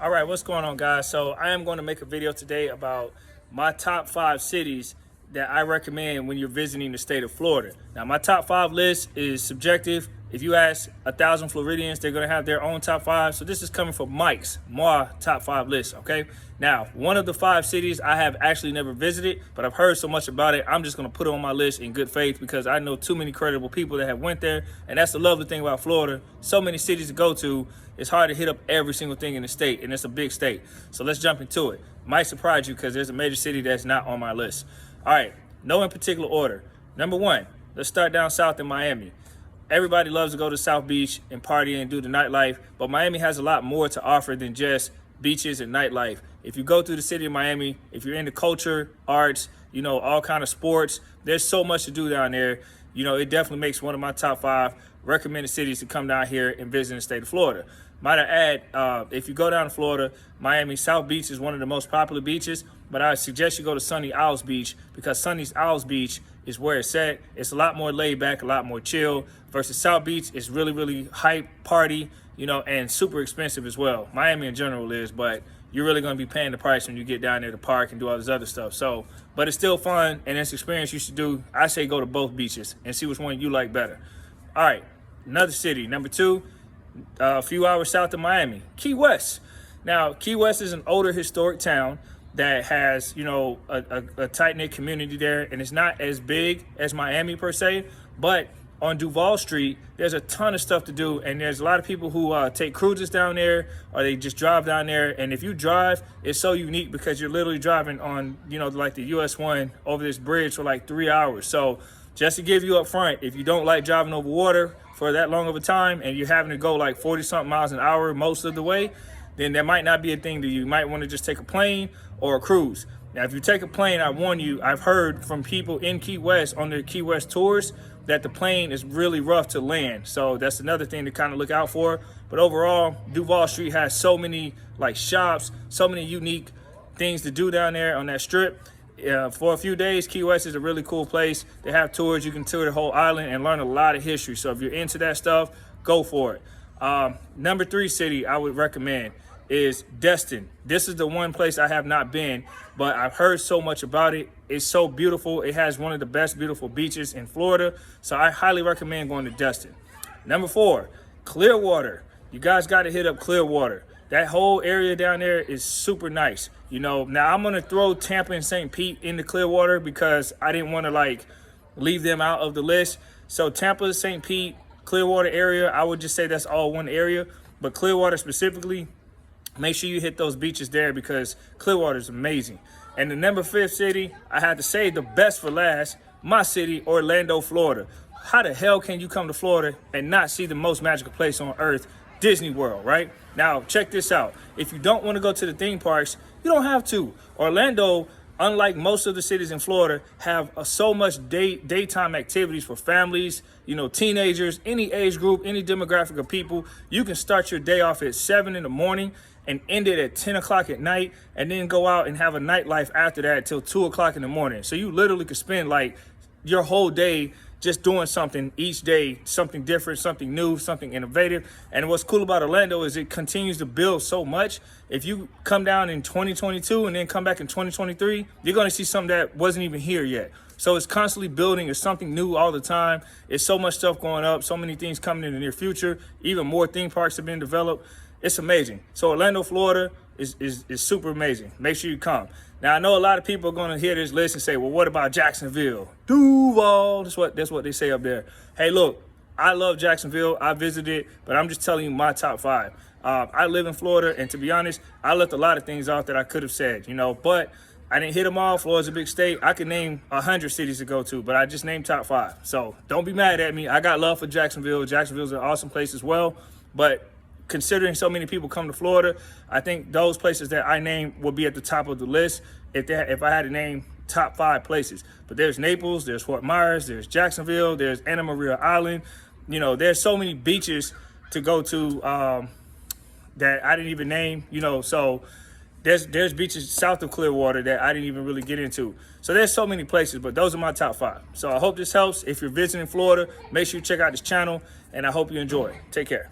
All right, what's going on, guys? So I am going to make a video today about my top 5 cities that I recommend when you're visiting the state of Florida. Now, my top 5 list is subjective. If you ask 1,000 Floridians, they're going to have their own top 5. So this is coming from my top 5 list, okay? Now, one of the 5 cities I have actually never visited, but I've heard so much about it, I'm just going to put it on my list in good faith because I know too many credible people that have went there. And that's the lovely thing about Florida. So many cities to go to. It's hard to hit up every single thing in the state, and it's a big state. So let's jump into it. Might surprise you because there's a major city that's not on my list. All right, no in particular order. Number 1, let's start down south in Miami. Everybody loves to go to South Beach and party and do the nightlife, but Miami has a lot more to offer than just beaches and nightlife. If you go through the city of Miami, if you're into culture, arts, all kind of sports, there's so much to do down there. It definitely makes one of my top 5 recommended cities to come down here and visit the state of Florida. Might I add, if you go down to Florida, Miami South Beach is one of the most popular beaches, but I suggest you go to Sunny Isles Beach because Sunny Isles Beach is where it's at. It's a lot more laid back, a lot more chill, versus South Beach is really, really hype, party, and super expensive as well. Miami in general is, but you're really going to be paying the price when you get down there to park and do all this other stuff. So, but it's still fun, and it's an experience you should do. I say go to both beaches and see which one you like better. All right, another city, number 2, a few hours south of Miami, Key West. Now, Key West is an older historic town that has, a tight-knit community there, and it's not as big as Miami per se, but on Duval Street, there's a ton of stuff to do, and there's a lot of people who take cruises down there, or they just drive down there, and if you drive, it's so unique because you're literally driving on, like the US 1 over this bridge for like 3 hours. So just to give you up front, if you don't like driving over water for that long of a time, and you're having to go like 40-something miles an hour most of the way, then that might not be a thing that you might want to just take a plane or a cruise. Now, if you take a plane, I warn you, I've heard from people in Key West on their Key West tours that the plane is really rough to land. So that's another thing to kind of look out for. But overall, Duval Street has so many like shops, so many unique things to do down there on that strip. For a few days, Key West is a really cool place. They have tours. You can tour the whole island and learn a lot of history. So if you're into that stuff, go for it. Number 3 city I would recommend is Destin. This is the one place I have not been, but I've heard so much about it. It's so beautiful. It has one of the best beautiful beaches in Florida. So I highly recommend going to Destin. Number 4, Clearwater. You guys got to hit up Clearwater. That whole area down there is super nice. Now I'm going to throw Tampa and St. Pete into Clearwater because I didn't want to leave them out of the list. So Tampa, St. Pete, Clearwater area, I would just say that's all one area. But Clearwater specifically, make sure you hit those beaches there because Clearwater is amazing. And the number 5th city, I had to say the best for last, my city, Orlando, Florida. How the hell can you come to Florida and not see the most magical place on earth, Disney World, right? Now, check this out. If you don't want to go to the theme parks, you don't have to. Orlando, unlike most of the cities in Florida, have so much daytime activities for families, teenagers, any age group, any demographic of people. You can start your day off at 7 in the morning and end it at 10 o'clock at night, and then go out and have a nightlife after that till 2 o'clock in the morning. So you literally could spend your whole day just doing something each day, something different, something new, something innovative. And what's cool about Orlando is it continues to build so much. If you come down in 2022 and then come back in 2023, you're going to see something that wasn't even here yet. So it's constantly building. It's something new all the time. It's so much stuff going up, so many things coming in the near future. Even more theme parks have been developed. It's amazing. So Orlando, Florida is super amazing. Make sure you come. Now, I know a lot of people are going to hear this list and say, well, what about Jacksonville? Duval, that's what they say up there. Hey, look, I love Jacksonville. I visited, but I'm just telling you my top 5. I live in Florida, and to be honest, I left a lot of things off that I could have said, but I didn't hit them all. Florida's a big state. I could name 100 cities to go to, but I just named top 5. So don't be mad at me. I got love for Jacksonville. Jacksonville's an awesome place as well, but considering so many people come to Florida, I think those places that I named will be at the top of the list if I had to name top 5 places. But there's Naples, there's Fort Myers, there's Jacksonville, there's Anna Maria Island. There's so many beaches to go to that I didn't even name, so there's beaches south of Clearwater that I didn't even really get into. So there's so many places, but those are my top 5. So I hope this helps. If you're visiting Florida, make sure you check out this channel, and I hope you enjoy. Take care.